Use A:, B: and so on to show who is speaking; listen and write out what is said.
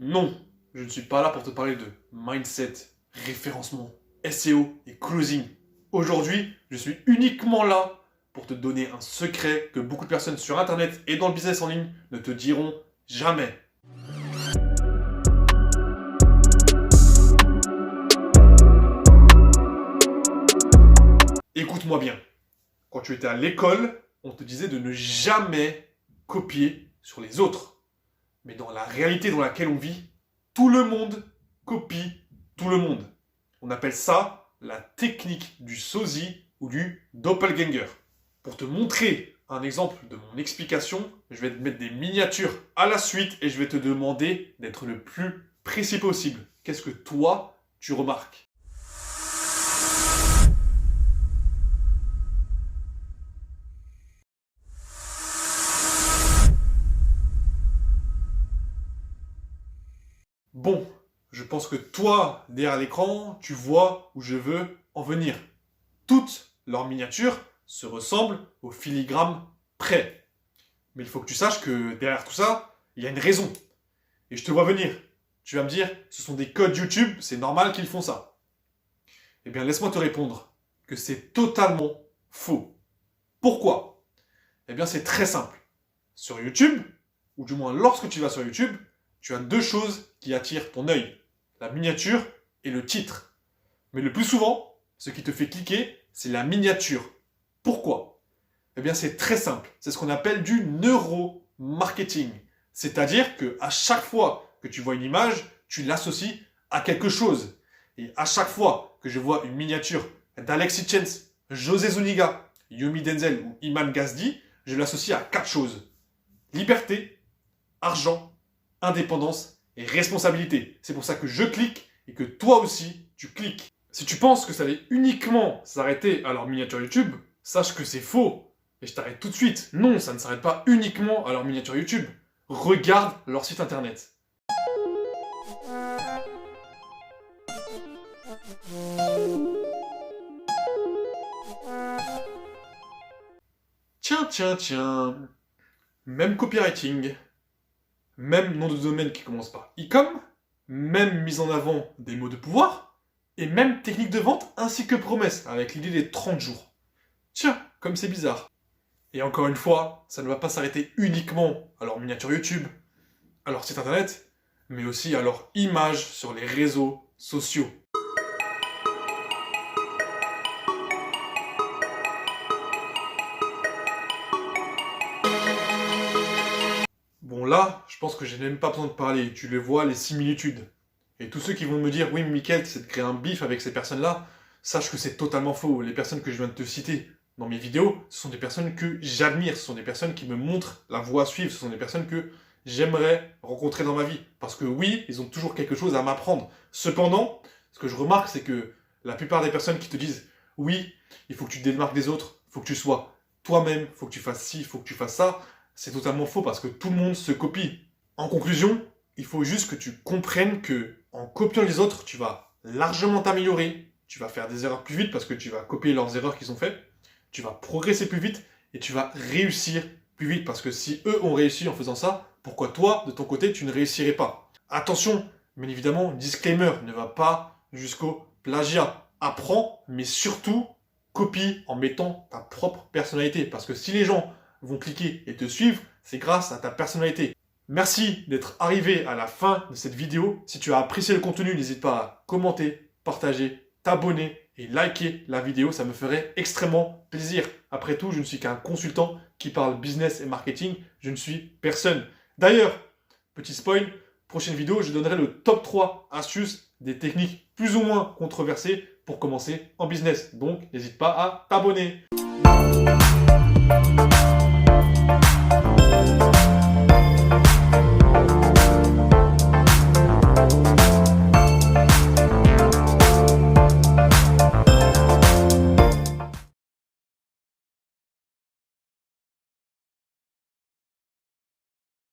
A: Non, je ne suis pas là pour te parler de mindset, référencement, SEO et closing. Aujourd'hui, je suis uniquement là pour te donner un secret que beaucoup de personnes sur Internet et dans le business en ligne ne te diront jamais. Écoute-moi bien. Quand tu étais à l'école, on te disait de ne jamais copier sur les autres. Mais dans la réalité dans laquelle on vit, tout le monde copie tout le monde. On appelle ça la technique du sosie ou du doppelganger. Pour te montrer un exemple de mon explication, je vais te mettre des miniatures à la suite et je vais te demander d'être le plus précis possible. Qu'est-ce que toi, tu remarques ? Bon, je pense que toi, derrière l'écran, tu vois où je veux en venir. Toutes leurs miniatures se ressemblent au filigrane près. Mais il faut que tu saches que derrière tout ça, il y a une raison. Et je te vois venir. Tu vas me dire, ce sont des codes YouTube, c'est normal qu'ils font ça. Eh bien, laisse-moi te répondre que c'est totalement faux. Pourquoi ? Eh bien, c'est très simple. Sur YouTube, ou du moins lorsque tu vas sur YouTube, tu as deux choses qui attirent ton œil. La miniature et le titre. Mais le plus souvent, ce qui te fait cliquer, c'est la miniature. Pourquoi ? Eh bien, c'est très simple. C'est ce qu'on appelle du neuromarketing. C'est-à-dire que à chaque fois que tu vois une image, tu l'associes à quelque chose. Et à chaque fois que je vois une miniature d'Alexis Chance, José Zuniga, Yomi Denzel ou Iman Gazdi, je l'associe à quatre choses. Liberté, argent, indépendance et responsabilité. C'est pour ça que je clique et que toi aussi, tu cliques. Si tu penses que ça allait uniquement s'arrêter à leur miniature YouTube, sache que c'est faux. Et je t'arrête tout de suite. Non, ça ne s'arrête pas uniquement à leur miniature YouTube. Regarde leur site internet. Tiens. Même copywriting. Même nom de domaine qui commence par e-com, même mise en avant des mots de pouvoir, et même technique de vente ainsi que promesse, avec l'idée des 30 jours. Tiens, comme c'est bizarre. Et encore une fois, ça ne va pas s'arrêter uniquement à leur miniature YouTube, à leur site internet, mais aussi à leur image sur les réseaux sociaux. Bon là, je pense que j'ai même pas besoin de parler, tu les vois, les similitudes. Et tous ceux qui vont me dire, oui, mais Mickaël, c'est de créer un bif avec ces personnes-là, sache que c'est totalement faux. Les personnes que je viens de te citer dans mes vidéos, ce sont des personnes que j'admire, ce sont des personnes qui me montrent la voie à suivre, ce sont des personnes que j'aimerais rencontrer dans ma vie. Parce que oui, ils ont toujours quelque chose à m'apprendre. Cependant, ce que je remarque, c'est que la plupart des personnes qui te disent, oui, il faut que tu te démarques des autres, il faut que tu sois toi-même, il faut que tu fasses ci, il faut que tu fasses ça, c'est totalement faux parce que tout le monde se copie. En conclusion, il faut juste que tu comprennes que en copiant les autres, tu vas largement t'améliorer, tu vas faire des erreurs plus vite parce que tu vas copier leurs erreurs qu'ils ont faites, tu vas progresser plus vite et tu vas réussir plus vite parce que si eux ont réussi en faisant ça, pourquoi toi, de ton côté, tu ne réussirais pas ? Attention, bien évidemment, disclaimer, ne va pas jusqu'au plagiat. Apprends, mais surtout, copie en mettant ta propre personnalité parce que si les gens vont cliquer et te suivre, c'est grâce à ta personnalité. Merci d'être arrivé à la fin de cette vidéo. Si tu as apprécié le contenu, n'hésite pas à commenter, partager, t'abonner et liker la vidéo. Ça me ferait extrêmement plaisir. Après tout, je ne suis qu'un consultant qui parle business et marketing. Je ne suis personne. D'ailleurs, petit spoil, prochaine vidéo, je donnerai le top 3 astuces des techniques plus ou moins controversées pour commencer en business. Donc, n'hésite pas à t'abonner.